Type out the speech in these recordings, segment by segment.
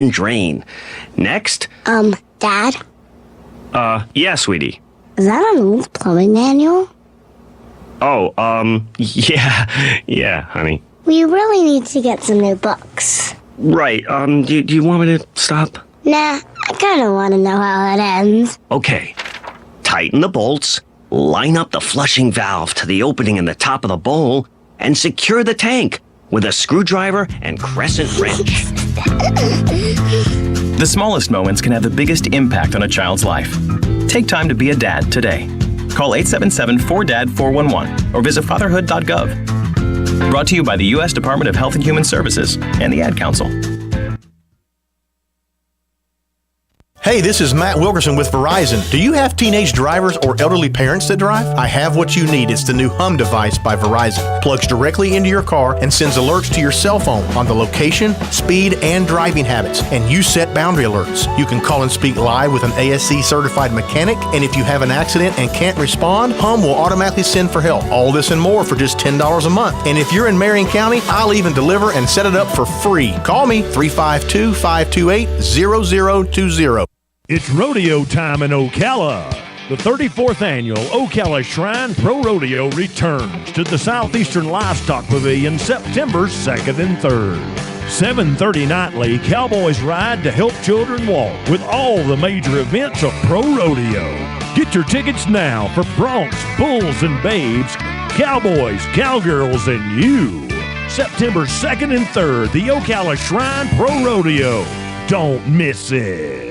drain. Next. Dad? Yeah, sweetie. Is that an old plumbing manual? Oh, yeah, honey. We really need to get some new books. Right, do you want me to stop? Nah, I kinda wanna know how it ends. Okay. Tighten the bolts, line up the flushing valve to the opening in the top of the bowl, and secure the tank with a screwdriver and crescent wrench. The smallest moments can have the biggest impact on a child's life. Take time to be a dad today. Call 877-4DAD-411 or visit fatherhood.gov. Brought to you by the U.S. Department of Health and Human Services and the Ad Council. Hey, this is Matt Wilkerson with Verizon. Do you have teenage drivers or elderly parents that drive? I have what you need. It's the new Hum device by Verizon. Plugs directly into your car and sends alerts to your cell phone on the location, speed, and driving habits. And you set boundary alerts. You can call and speak live with an ASC certified mechanic. And if you have an accident and can't respond, Hum will automatically send for help. All this and more for just $10 a month. And if you're in Marion County, I'll even deliver and set it up for free. Call me 352-528-0020. It's rodeo time in Ocala. The 34th annual Ocala Shrine Pro Rodeo returns to the Southeastern Livestock Pavilion September 2nd and 3rd. 7:30 nightly, cowboys ride to help children walk with all the major events of pro rodeo. Get your tickets now for broncs, bulls, and babes, cowboys, cowgirls, and you. September 2nd and 3rd, the Ocala Shrine Pro Rodeo. Don't miss it.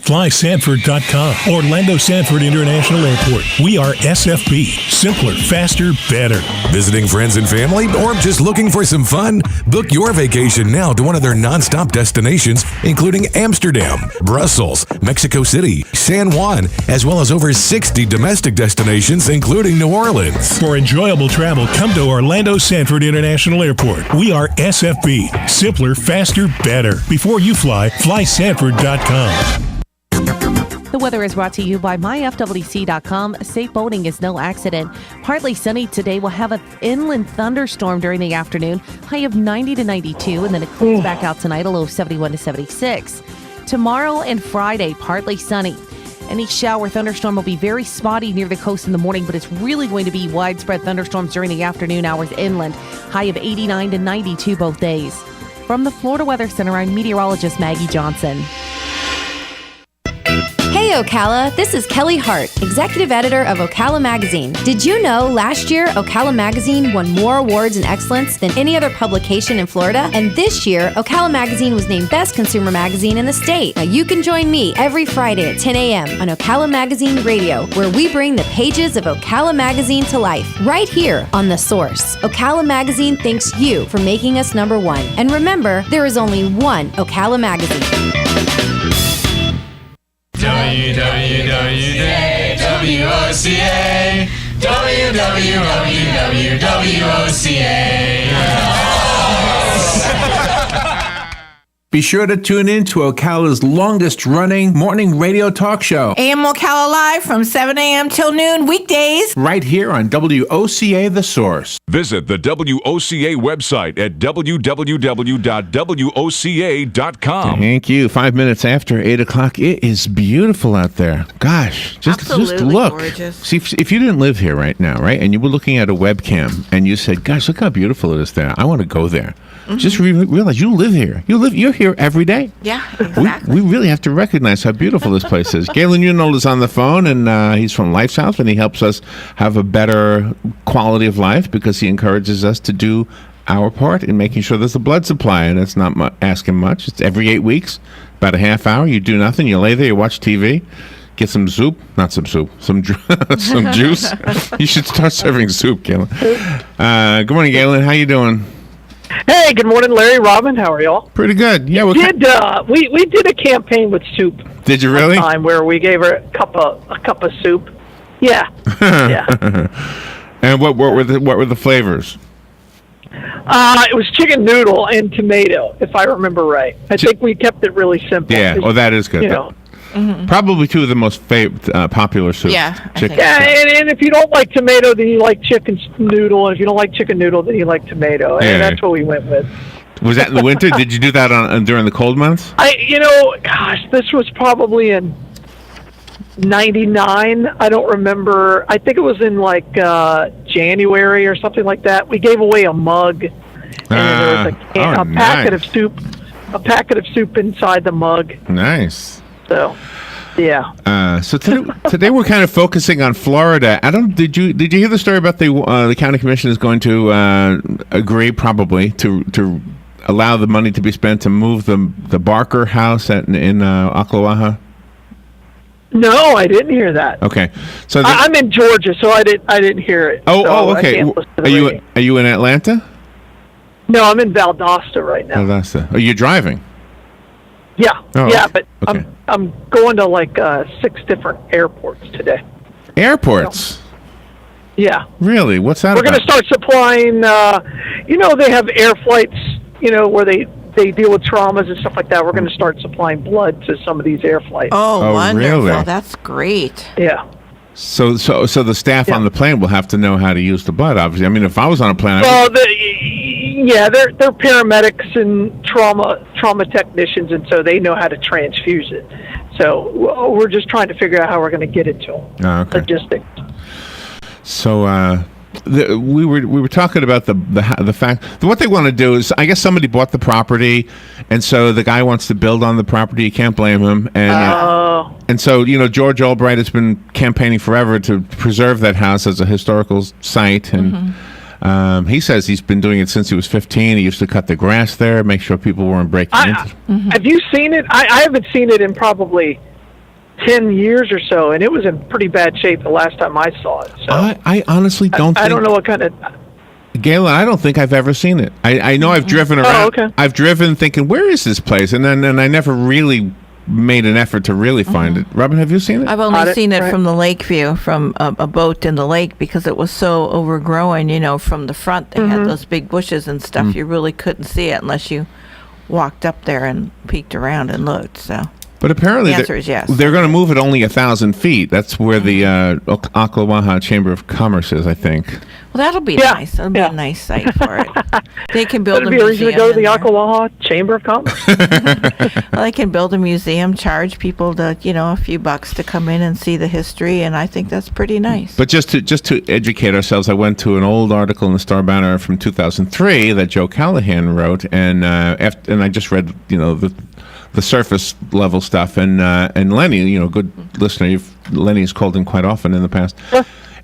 FlySanford.com. Orlando Sanford International Airport. We are SFB. Simpler, faster, better. Visiting friends and family or just looking for some fun? Book your vacation now to one of their nonstop destinations, including Amsterdam, Brussels, Mexico City, San Juan, as well as over 60 domestic destinations, including New Orleans. For enjoyable travel, come to Orlando Sanford International Airport. We are SFB. Simpler, faster, better. Before you fly, FlySanford.com. The weather is brought to you by myfwc.com. Safe boating is no accident. Partly sunny today. We'll have an inland thunderstorm during the afternoon. High of 90 to 92, and then it cools back out tonight, a low of 71 to 76. Tomorrow and Friday, partly sunny. Any shower thunderstorm will be very spotty near the coast in the morning, but it's really going to be widespread thunderstorms during the afternoon hours inland. High of 89 to 92 both days. From the Florida Weather Center, I'm meteorologist Maggie Johnson. Hey Ocala, this is Kelly Hart, Executive Editor of Ocala Magazine. Did you know last year Ocala Magazine won more awards in excellence than any other publication in Florida? And this year, Ocala Magazine was named Best Consumer Magazine in the state. Now you can join me every Friday at 10 a.m. on Ocala Magazine Radio, where we bring the pages of Ocala Magazine to life, right here on The Source. Ocala Magazine thanks you for making us number one. And remember, there is only one Ocala Magazine. WWWOCA, WWWOCA. Be sure to tune in to Ocala's longest-running morning radio talk show. AM Ocala Live from 7 a.m. till noon, weekdays. Right here on WOCA The Source. Visit the WOCA website at www.woca.com. Thank you. 5 minutes after 8 o'clock. It is beautiful out there. Gosh, just look. Gorgeous. See, if you didn't live here right now, right, and you were looking at a webcam and you said, gosh, look how beautiful it is there. I want to go there. Mm-hmm. Just realize you live here. You're here every day. Yeah, exactly. We really have to recognize how beautiful this place is. Galen Unold is on the phone, and he's from LifeSouth, and he helps us have a better quality of life because he encourages us to do our part in making sure there's a blood supply, and it's not asking much. It's every 8 weeks, about a half hour. You do nothing. You lay there, you watch TV. Get some soup, not some soup, some juice. You should start serving soup, Galen. Good morning, Galen. How you doing? Hey, good morning, Larry, Robin. How are y'all? Pretty good. Yeah, we did a campaign with soup. Did you really? Time where we gave her a cup of soup. Yeah. Yeah. And what were the flavors? It was chicken noodle and tomato, if I remember right. I think we kept it really simple. Yeah. Oh, that is good. You know. Mm-hmm. Probably two of the most popular soups. Yeah, chicken. Yeah, and if you don't like tomato, then you like chicken noodle, and if you don't like chicken noodle, then you like tomato, and that's what we went with. Was that in the winter? Did you do that during the cold months? This was probably in '99. I don't remember. I think it was in like January or something like that. We gave away a mug, and there was a packet of soup. A packet of soup inside the mug. Nice. So, yeah. So today we're kind of focusing on Florida. Did you hear the story about the county commission is going to agree probably to allow the money to be spent to move the Barker house in Ocklawaha? No, I didn't hear that. Okay, so I'm in Georgia, so I didn't hear it. Okay. Are you in Atlanta? No, I'm in Valdosta right now. Valdosta. Are you driving? Yeah, but okay. I'm going to like 6 different airports today. Airports? Yeah. Really? What's that We're about? going to start supplying, they have air flights, where they deal with traumas and stuff like that. We're going to start supplying blood to some of these air flights. Oh, wonderful. Really? That's great. Yeah. So the staff on the plane will have to know how to use the blood, obviously. I mean, if I was on a plane... they're paramedics and trauma technicians, and so they know how to transfuse it. So we're just trying to figure out how we're going to get it to them. Okay. Logistics. So we were talking about the fact that what they want to do is, I guess somebody bought the property, and so the guy wants to build on the property. You can't blame him. And so George Albright has been campaigning forever to preserve that house as a historical site, and he says he's been doing it since he was 15. He used to cut the grass there, make sure people weren't breaking into it. Have you seen it? I haven't seen it in probably 10 years or so, and it was in pretty bad shape the last time I saw it. So I honestly don't I don't know what kind of... Galen, I don't think I've ever seen it. I know I've driven around. Oh, okay. I've driven thinking, where is this place? And I never really made an effort to really find it. Robin, have you seen it? I've only seen it from the lake view, from a boat in the lake, because it was so overgrown, from the front. They had those big bushes and stuff. You really couldn't see it unless you walked up there and peeked around and looked, so... But apparently the answer is yes. They're going to move it only 1,000 feet. That's where the Ocklawaha Chamber of Commerce is, I think. Well, that'll be nice. That'll be a nice site for it. They can build a museum. That'd be a reason to go to the Ocklawaha Chamber of Commerce. Well, they can build a museum, charge people a few bucks to come in and see the history, and I think that's pretty nice. But just to educate ourselves, I went to an old article in the Star Banner from 2003 that Joe Callahan wrote, and I just read the surface level stuff, and Lenny, good listener, Lenny's called in quite often in the past,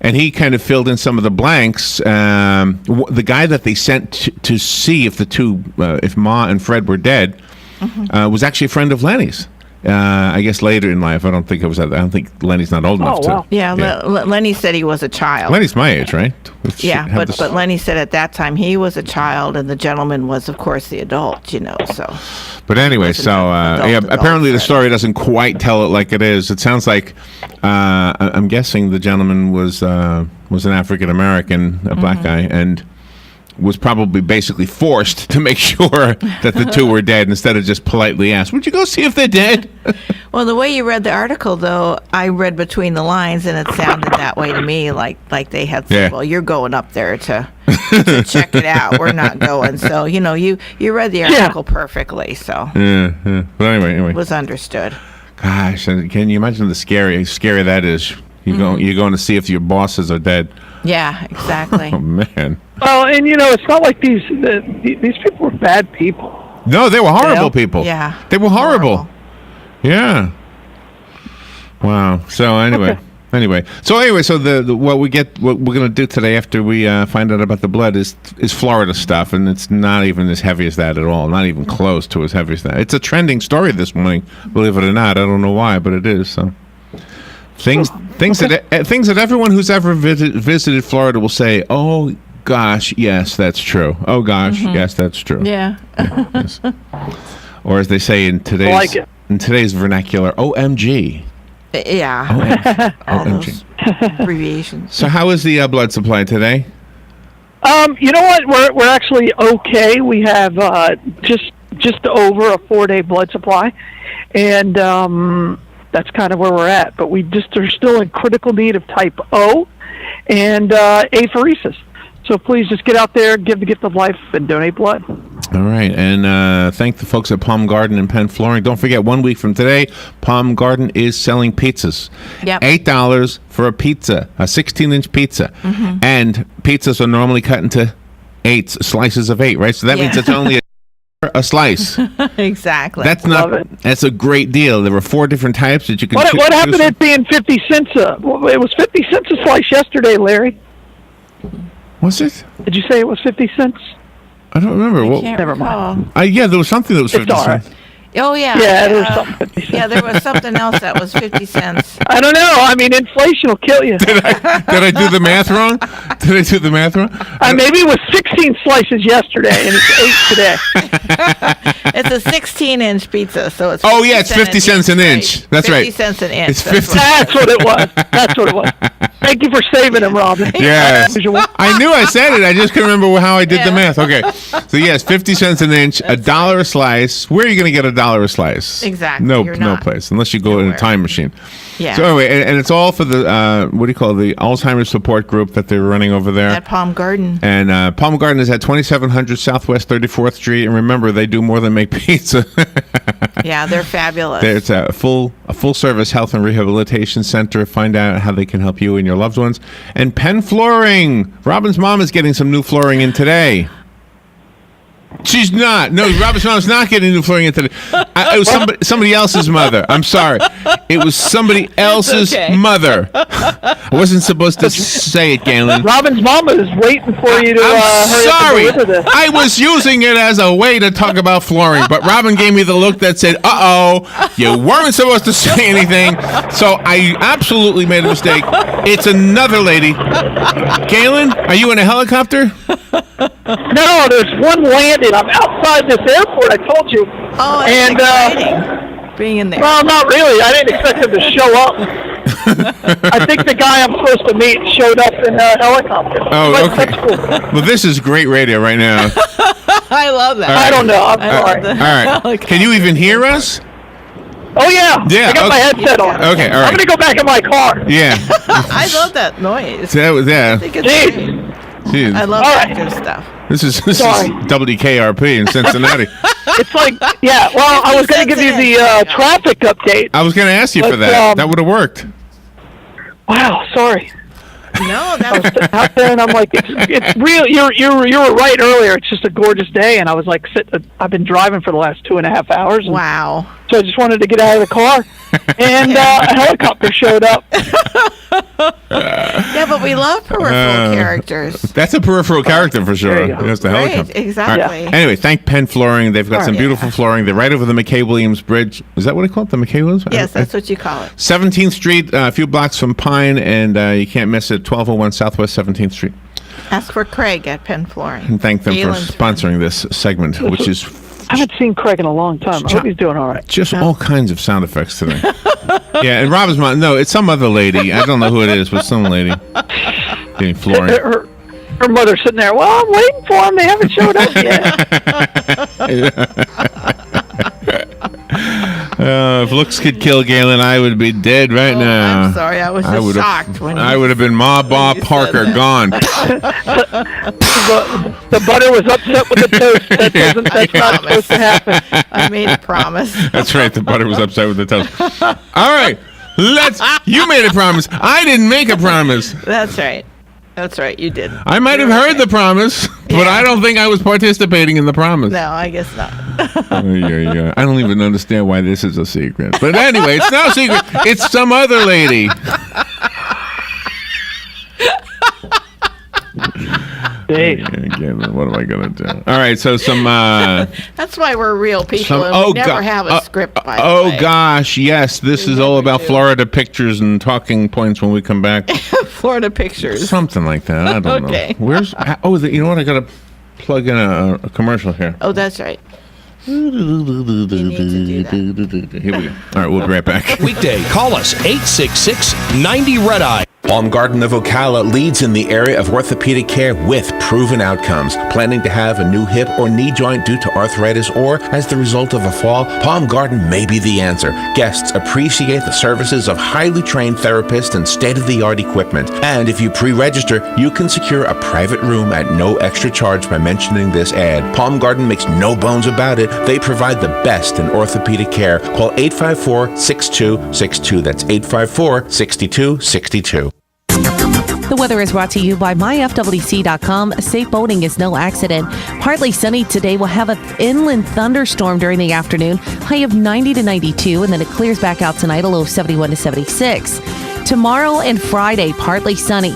and he kind of filled in some of the blanks. The guy that they sent to see if if Ma and Fred were dead, was actually a friend of Lenny's. I guess later in life. I don't think Lenny's not old enough to. Yeah, Lenny said he was a child. Lenny's my age, right? But Lenny said at that time he was a child, and the gentleman was, of course, the adult. So. But anyway, apparently the story doesn't quite tell it like it is. It sounds like I'm guessing the gentleman was an African American, a black guy, and was probably basically forced to make sure that the two were dead instead of just politely asked, would you go see if they're dead? Well, the way you read the article, though, I read between the lines, and it sounded that way to me, like they had said, well, you're going up there to check it out. We're not going. So, you read the article perfectly, so. Yeah. But anyway. It was understood. Gosh, can you imagine how scary that is? You're going to see if your bosses are dead. Yeah, exactly. Oh, man. Well, and it's not like these people were bad people. No, they were horrible people. Yeah. They were horrible. Yeah. Wow. So anyway, so what we're going to do today after we find out about the blood is Florida stuff, and it's not even as heavy as that at all. Not even close to as heavy as that. It's a trending story this morning, believe it or not. I don't know why, but it is. So things that everyone who's ever visited Florida will say, "Oh gosh, yes, that's true. Oh gosh, yes, that's true." Yeah. Yes. Or as they say in today's vernacular, OMG. Yeah. All OMG. those abbreviations. So how is the blood supply today? You know what? We're actually okay. We have just over a 4-day blood supply, and that's kind of where we're at. But we just are still in critical need of type O and apheresis. So please just get out there, give the gift of life, and donate blood. All right, and thank the folks at Palm Garden and Penn Flooring. Don't forget, 1 week from today, Palm Garden is selling pizzas. Yep. $8 for a pizza, a 16-inch pizza. And pizzas are normally cut into 8 slices of 8, right? So that means it's only a slice. Exactly. That's a great deal. There were 4 different types that you can choose. What happened to it being 50 cents? It was 50 cents a slice yesterday, Larry. Was it? Did you say it was 50 cents? I don't remember. Never mind. Yeah, there was something that was 50 cents. Oh, yeah. Yeah, there was something 50 cents. Yeah, there was something else that was 50 cents. I don't know. I mean, inflation will kill you. Did I do the math wrong? Maybe it was 16 slices yesterday, and it's 8 today. It's a 16-inch pizza, so it's it's 50 cents an inch. That's right. 50 cents an inch. It's 50. That's what it was. That's what it was. Thank you for saving him, Robin. Yes. I knew I said it. I just couldn't remember how I did the math. Okay. So, yes, 50 cents an inch, $1 a slice. Where are you going to get $1 a slice? Exactly. No place, unless you go in a time machine. Yeah. So, anyway, and it's all for the, the Alzheimer's support group that they're running over there. At Palm Garden. And Palm Garden is at 2700 Southwest 34th Street. And remember, they do more than make pizza. Yeah, they're fabulous. It's a full-service health and rehabilitation center. Find out how they can help you and your loved ones. And Penn Flooring. Robin's mom is getting some new flooring in today. She's not. No, Robin's mom's not getting new flooring in today. It was somebody else's mother. I'm sorry. It was somebody else's mother. I wasn't supposed to say it, Galen. Robin's mama is waiting for you to hurry sorry. up and deliver this. I was using it as a way to talk about flooring, but Robin gave me the look that said, uh-oh, you weren't supposed to say anything, so I absolutely made a mistake. It's another lady. Galen, are you in a helicopter? No, there's one landing. I'm outside this airport, I told you. Oh, and exciting. Being in there. Well, not really. I didn't expect him to show up. I think the guy I'm supposed to meet showed up in a helicopter. Oh, But okay. that's cool. Well, this is great radio right now. I love that. I don't know. I'm sorry. All right. Can you even hear us? Oh, yeah. Yeah, I got my headset on. Okay, all right. I'm going to go back in my car. Yeah. I love that noise. Yeah. I think it's great. Jeez. I love active stuff. This is WKRP in Cincinnati. It's like, yeah, well, I was going to give you the traffic update. I was going to ask you for that. That would have worked. Wow, sorry. No, I was out there, and I'm like, it's real. You were right earlier. It's just a gorgeous day, and I was like, I've been driving for the last 2.5 hours. Wow. So I just wanted to get out of the car, and a helicopter showed up. Yeah, but we love peripheral characters. That's a peripheral character for sure. That's the Right, helicopter. exactly. Right. Anyway, thank Penn Flooring. They've got some beautiful flooring. They're right over the McKay Williams Bridge. Is that what they call it? The McKay Williams? Yes, that's what you call it. 17th Street, a few blocks from Pine, and you can't miss it. 1201 Southwest 17th Street. Ask for Craig at Penn Flooring. And thank them Galen's for sponsoring this segment, which is I haven't seen Craig in a long time. I hope he's doing all right. just all kinds of sound effects today. Yeah, and Robin's mom. No, it's some other lady. I don't know who it is, but some lady getting flooring. Her mother's sitting there. Well, I'm waiting for him. They haven't showed up yet. If looks could kill Galen, I would be dead right now. I'm sorry, I was just shocked when I would have been Ma Ba Parker gone. The butter was upset with the toast. That's not supposed to happen. I made a promise. That's right. The butter was upset with the toast. All right, you made a promise. I didn't make a promise. That's right. That's right. You did. I might have heard the promise, but I don't think I was participating in the promise. No, I guess not. Yeah. I don't even understand why this is a secret. But anyway, it's not a secret. It's some other lady. What am I going to do? All right, so some... That's why we're real people, and we never have a script, by the way. Gosh, yes. This is all about Florida pictures and talking points when we come back. Florida pictures. Something like that. I don't know. Where's... you know what? I got to plug in a commercial here. Oh, that's right. Here we go. All right, we'll be right back. Weekday, call us 866-90-RED-EYE. Palm Garden of Ocala leads in the area of orthopedic care with proven outcomes. Planning to have a new hip or knee joint due to arthritis or as the result of a fall? Palm Garden may be the answer. Guests appreciate the services of highly trained therapists and state-of-the-art equipment. And if you pre-register, you can secure a private room at no extra charge by mentioning this ad. Palm Garden makes no bones about it. They provide the best in orthopedic care. Call 854-6262. That's 854-6262. The weather is brought to you by myfwc.com. Safe boating is no accident. Partly sunny today. We'll have an inland thunderstorm during the afternoon. High of 90 to 92, and then it clears back out tonight, a low of 71 to 76. Tomorrow and Friday, partly sunny.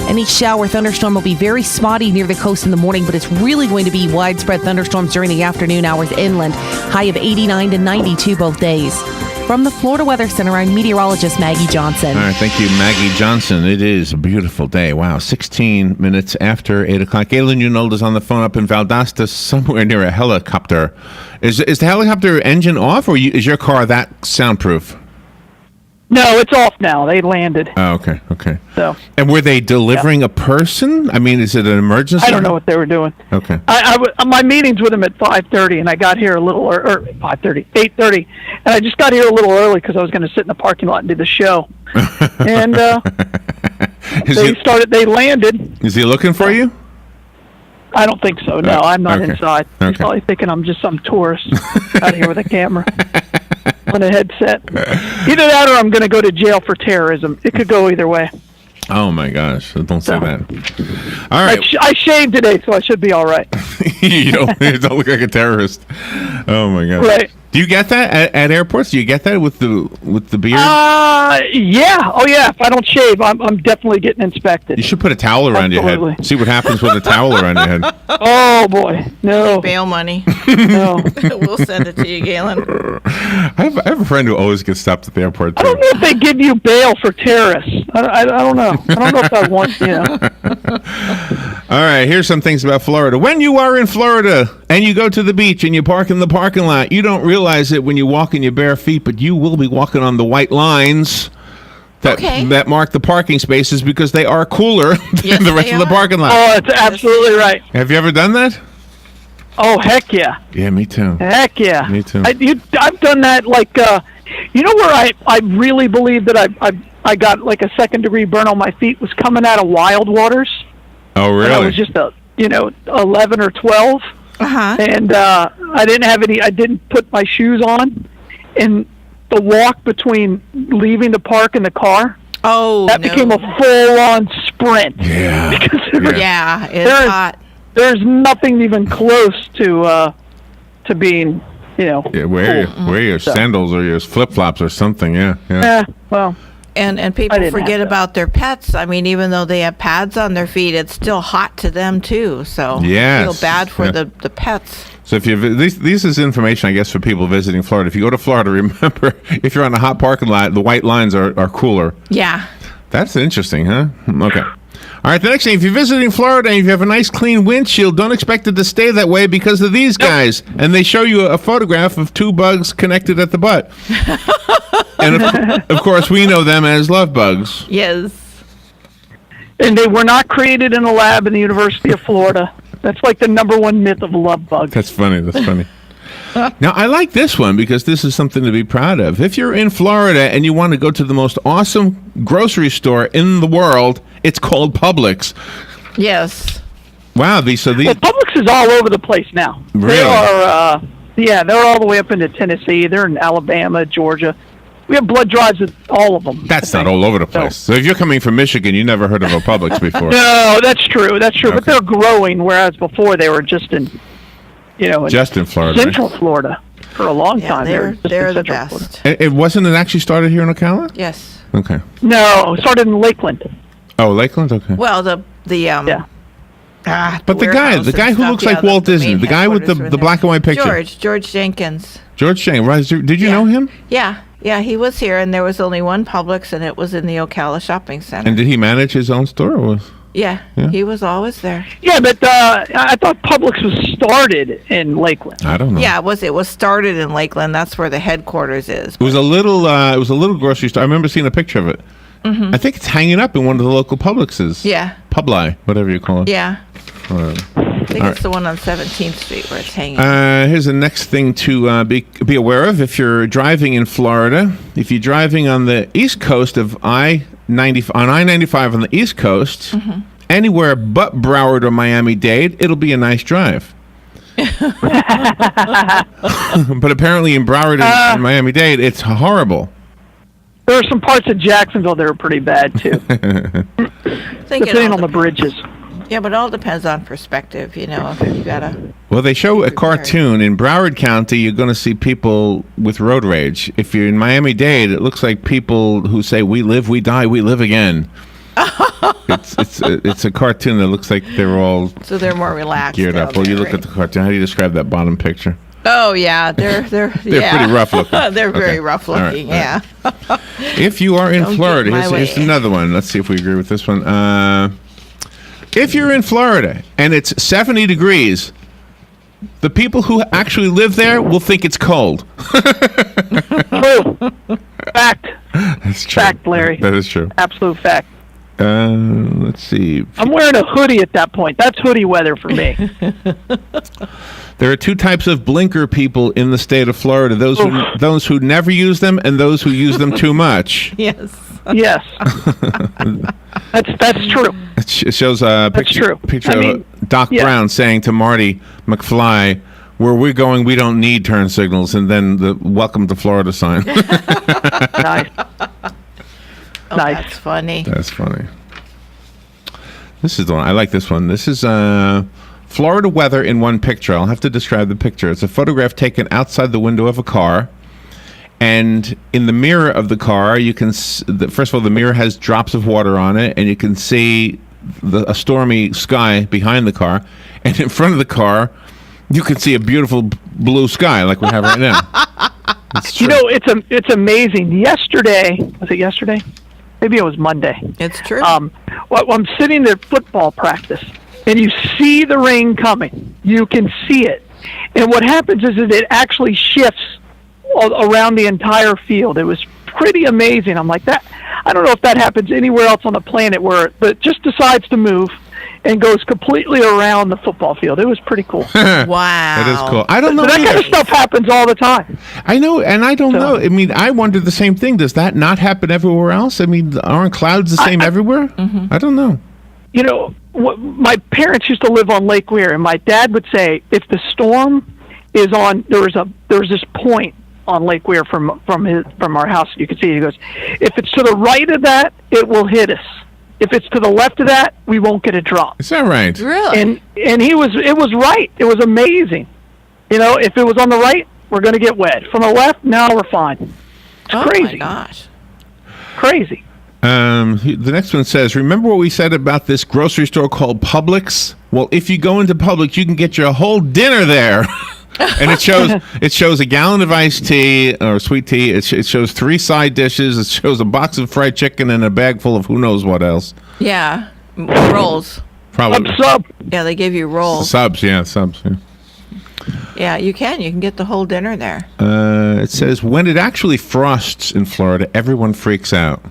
Any shower thunderstorm will be very spotty near the coast in the morning, but it's really going to be widespread thunderstorms during the afternoon hours inland. High of 89 to 92 both days. From the Florida Weather Center, I'm meteorologist Maggie Johnson. All right, thank you, Maggie Johnson. It is a beautiful day. Wow, 16 minutes after 8 o'clock. Galen Unold is on the phone up in Valdosta, somewhere near a helicopter. Is the helicopter engine off, or is your car that soundproof? No, it's off now. They landed. Oh, okay. So. And were they delivering a person? I mean, is it an emergency? I don't know what they were doing. Okay. My meeting's with them at 5:30, and I got here a little or 8:30, and I just got here a little early because I was going to sit in the parking lot and do the show. And they landed. Is he looking for you? I don't think so. No, I'm not inside. Okay. He's probably thinking I'm just some tourist out here with a camera on a headset. Either that or I'm going to go to jail for terrorism. It could go either way. Oh, my gosh. Don't say that. All right. I shaved today, so I should be all right. you don't look like a terrorist. Oh, my gosh. Right. Do you get that at airports? Do you get that with the beard? Yeah. Oh, yeah. If I don't shave, I'm definitely getting inspected. You should put a towel around your head. See what happens with a towel around your head. Oh, boy. No. Bail money. No. We'll send it to you, Galen. I have a friend who always gets stopped at the airport, too. I don't know if they give you bail for terrorists. I don't know. I don't know if I want, All right, here's some things about Florida. When you are in Florida and you go to the beach and you park in the parking lot, you don't realize it when you walk in your bare feet, but you will be walking on the white lines that mark the parking spaces because they are cooler than the rest of the parking lot. Oh, it's absolutely right. Have you ever done that? Oh, heck yeah. Yeah, me too. Heck yeah. Me too. I've done that, like, where I really believe that I got, like, a second-degree burn on my feet was coming out of Wild Waters. Oh, really? And I was just, 11 or 12. Uh-huh. And I didn't put my shoes on. And the walk between leaving the park and the car, that became a full-on sprint. Yeah. Because it's hot. There's nothing even close to being, wear your sandals or your flip-flops or something, yeah. Well. And people forget about their pets. I mean, even though they have pads on their feet, it's still hot to them, too. So I feel bad for the pets. So if this is information, I guess, for people visiting Florida. If you go to Florida, remember, if you're on a hot parking lot, the white lines are cooler. Yeah. That's interesting, huh? Okay. All right, the next thing, if you're visiting Florida and if you have a nice clean windshield, don't expect it to stay that way because of these guys. And they show you a photograph of two bugs connected at the butt. And of course, we know them as love bugs. Yes. And they were not created in a lab in the University of Florida. That's like the number one myth of love bugs. That's funny. Now, I like this one because this is something to be proud of. If you're in Florida and you want to go to the most awesome grocery store in the world, it's called Publix. Yes. Wow. Well, Publix is all over the place now. Really? They are, they're all the way up into Tennessee. They're in Alabama, Georgia. We have blood drives at all of them. That's not all over the place. So if you're coming from Michigan, you never heard of a Publix before. No, that's true. Okay. But they're growing, whereas before they were just in, just in Florida. Central Florida for a long time. They're the best. It wasn't it actually started here in Ocala? Yes. Okay. No, it started in Lakeland. Oh, Lakeland? Okay. Well, but the guy who looks like Walt Disney, the guy with the black and white picture. George Jenkins. George Jenkins. Did you know him? Yeah, he was here, and there was only one Publix, and it was in the Ocala Shopping Center. And did he manage his own store? Or was? Yeah, he was always there. Yeah, but I thought Publix was started in Lakeland. I don't know. Yeah, it was started in Lakeland. That's where the headquarters is. It was a little grocery store. I remember seeing a picture of it. Mhm. I think it's hanging up in one of the local Publixes. Yeah. Publi, whatever you call it. Yeah. Uh, I think all it's the one on 17th Street where it's hanging. Here's the next thing to be aware of if you're driving in Florida. If you're driving on the east coast of I-95 on the east coast, anywhere but Broward or Miami-Dade, it'll be a nice drive. But apparently in Broward and Miami-Dade, it's horrible. There are some parts of Jacksonville that are pretty bad too. Depending on the bridges. Yeah, but it all depends on perspective, you know. You gotta. Well, they show a cartoon. In Broward County, you're going to see people with road rage. If you're in Miami-Dade, it looks like people who say, "We live, we die, we live again." It's a cartoon that looks like they're all So they're more relaxed. geared up. Well, you look right? at the cartoon. How do you describe that bottom picture? Oh yeah, they're yeah. pretty rough looking. They're very Okay. rough All right, looking. all Yeah. right. If you are in Don't get Florida, my here's way. another one. Let's see if we agree with this one. If you're in Florida and it's 70 degrees, the people who actually live there will think it's cold. True. Fact. That's true. Fact, Larry. That is true. Absolute fact. Let's see. I'm wearing a hoodie at that point. That's hoodie weather for me. There are two types of blinker people in the state of Florida: those who never use them and those who use them too much. Yes. Yes. That's true. It shows a picture of Doc Brown saying to Marty McFly, "Where we're going, we don't need turn signals," and then the "Welcome to Florida" sign. Nice. Oh, that's funny. That's funny. This is the one. I like this one. This is Florida weather in one picture. I'll have to describe the picture. It's a photograph taken outside the window of a car. And in the mirror of the car, you can first of all, the mirror has drops of water on it, and you can see a stormy sky behind the car. And in front of the car, you can see a beautiful blue sky like we have right now. You know, it's amazing. Yesterday, was it yesterday? Maybe it was Monday. It's true. Well, I'm sitting at football practice, and you see the rain coming. You can see it. And what happens is that it actually shifts around the entire field. It was pretty amazing. I'm like, that. I don't know if that happens anywhere else on the planet where it just decides to move and goes completely around the football field. It was pretty cool. Wow. That is cool. I don't know. That kind of stuff happens all the time. I know, and I don't know. I mean, I wonder the same thing. Does that not happen everywhere else? I mean, aren't clouds the same everywhere? I don't know. You know, my parents used to live on Lake Weir, and my dad would say if the storm is on, there's this point on Lake Weir from our house. You can see it. He goes, if it's to the right of that, it will hit us. If it's to the left of that, we won't get a drop. Is that right? Really? And it was right. It was amazing. You know, if it was on the right, we're going to get wet. From the left, now we're fine. It's crazy. Oh my gosh. Crazy. The next one says, remember what we said about this grocery store called Publix? Well, if you go into Publix, you can get your whole dinner there. And it shows a gallon of iced tea or sweet tea. It shows 3 side dishes. It shows a box of fried chicken and a bag full of who knows what else. Yeah. Rolls. Probably. Sub. Yeah, they give you rolls. Subs. Yeah. Yeah, you can get the whole dinner there. It says, when it actually frosts in Florida, everyone freaks out.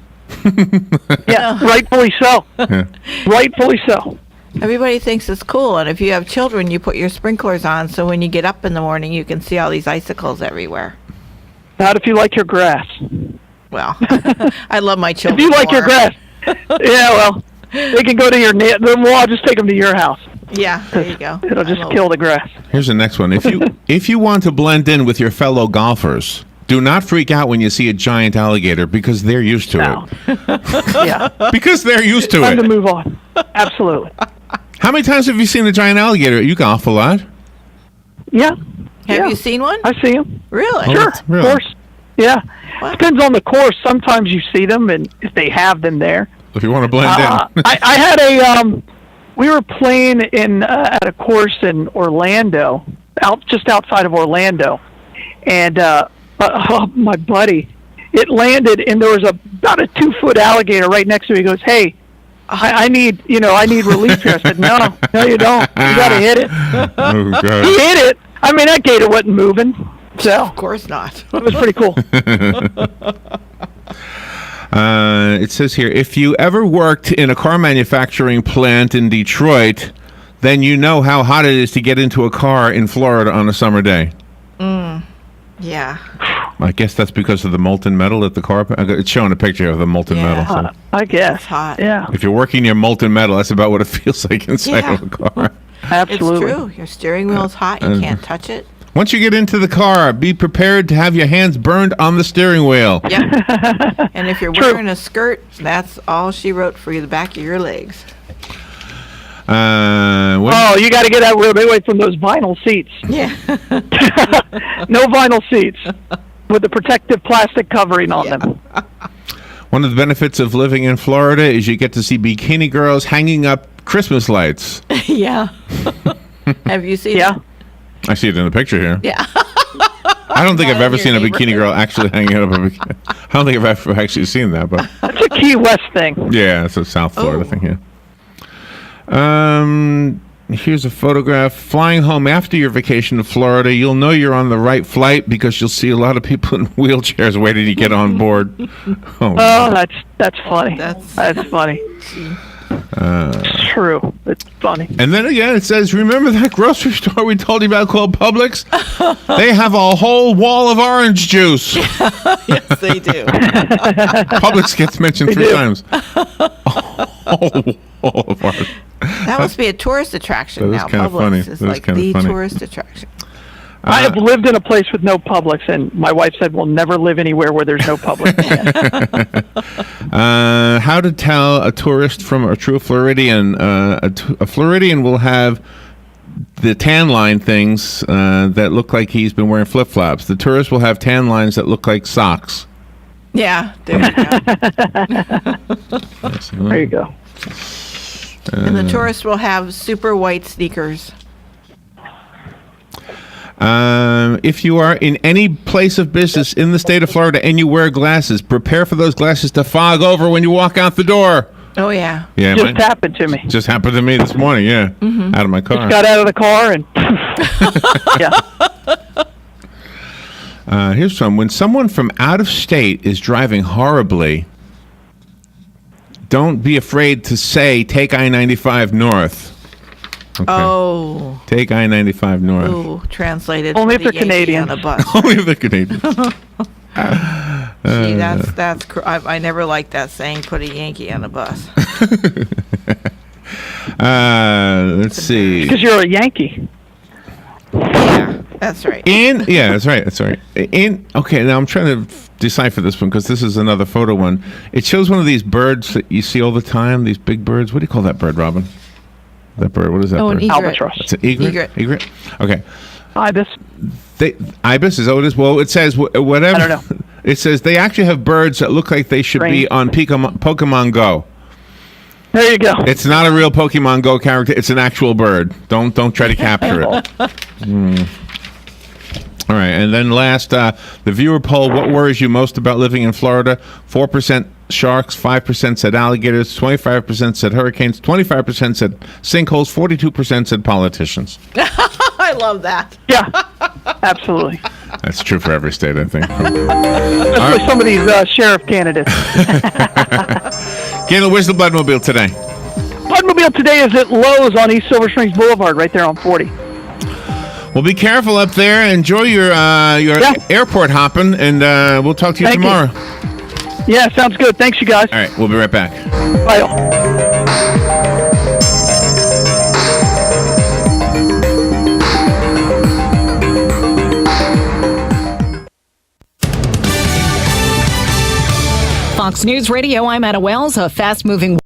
Yeah, rightfully so. Yeah. Rightfully so. Everybody thinks it's cool, and if you have children, you put your sprinklers on, so when you get up in the morning, you can see all these icicles everywhere. Not if you like your grass. Well, I love my children. If you like your more. grass, yeah, well, they can go to your. Well, I'll just take them to your house. Yeah, there you go. It'll just kill the grass. Here's the next one. If you want to blend in with your fellow golfers, do not freak out when you see a giant alligator because they're used to it. Yeah. Because they're used to Time it. to move on. Absolutely. How many times have you seen a giant alligator? You golf a lot. Yeah. Have you seen one? I see them. Really? Sure. Really? Of course. Yeah. Depends on the course. Sometimes you see them, and if they have them there. If you want to blend in. I had a. We were playing at a course in Orlando, just outside of Orlando, and my buddy, it landed, and there was about a 2-foot alligator right next to me. He goes, "Hey, I need relief here." I said, "No, you don't. You got to hit it." Oh, God. He hit it. I mean, that gator wasn't moving, so Of course not. it was pretty cool. It says here, if you ever worked in a car manufacturing plant in Detroit, then you know how hot it is to get into a car in Florida on a summer day. Yeah. I guess that's because of the molten metal at the car. It's showing a picture of the molten metal. So. I guess. It's hot. Yeah. If you're working near molten metal, that's about what it feels like inside of a car. Absolutely. It's true. Your steering wheel's hot. You can't touch it. Once you get into the car, be prepared to have your hands burned on the steering wheel. Yep. And if you're wearing a skirt, that's all she wrote for you, the back of your legs. You got to get away from those vinyl seats. Yeah. No vinyl seats with the protective plastic covering on them. One of the benefits of living in Florida is you get to see bikini girls hanging up Christmas lights. Yeah. Have you seen it? I see it in the picture here. Yeah. I don't think I've ever seen a bikini girl actually hanging up a bikini. I don't think I've ever actually seen that, but That's a Key West thing. yeah, it's a South Florida thing here. Here's a photograph. Flying home after your vacation to Florida, you'll know you're on the right flight because you'll see a lot of people in wheelchairs waiting to get on board. That's funny. That's funny. It's true. It's funny. And then again, it says, remember that grocery store we told you about called Publix? They have a whole wall of orange juice. Yes, they do. Publix gets mentioned 3 times. Wall of orange. That must be a tourist attraction now. Publix is like the tourist attraction. I have lived in a place with no Publix, and my wife said we'll never live anywhere where there's no Publix again. How to tell a tourist from a true Floridian? A Floridian will have the tan line things that look like he's been wearing flip-flops. The tourist will have tan lines that look like socks. Yeah, there you go. There you go. And the tourist will have super white sneakers. If you are in any place of business in the state of Florida and you wear glasses, prepare for those glasses to fog over when you walk out the door. Oh, yeah. Yeah, Just happened to me. Just happened to me this morning, yeah. Mm-hmm. Out of my car. Just got out of the car and Here's some. When someone from out of state is driving horribly, don't be afraid to say, take I-95 north. Okay. Oh. Take I-95 north. Ooh, translated. Only for if they're Yankee Canadian. On a bus. Only if they're Canadian. See, I never liked that saying, put a Yankee on a bus. Let's see. because you're a Yankee. Yeah, that's right. That's right. Okay, now I'm trying to decipher this one because this is another photo one. It shows one of these birds that you see all the time, these big birds. What do you call that bird, Robin? That bird, what is that bird? An egret. Albatross. It's an egret? Egret? Okay. Ibis. Ibis, is that what it is? Well, it says whatever. I don't know. It says they actually have birds that look like they should be on Pokemon Go. There you go. It's not a real Pokemon Go character. It's an actual bird. Don't try to capture it. All right, and then last, the viewer poll, what worries you most about living in Florida? 4% sharks, 5% said alligators, 25% said hurricanes, 25% said sinkholes, 42% said politicians. I love that. Yeah, absolutely. That's true for every state, I think. Especially some of these sheriff candidates. Galen, where's the Bloodmobile today? Bloodmobile today is at Lowe's on East Silver Springs Boulevard, right there on 40. Well, be careful up there. Enjoy your airport hopping, and we'll talk to you tomorrow. Yeah, sounds good. Thanks, you guys. All right, we'll be right back. Bye. All. Fox News Radio, I'm Anna Wells. A fast-moving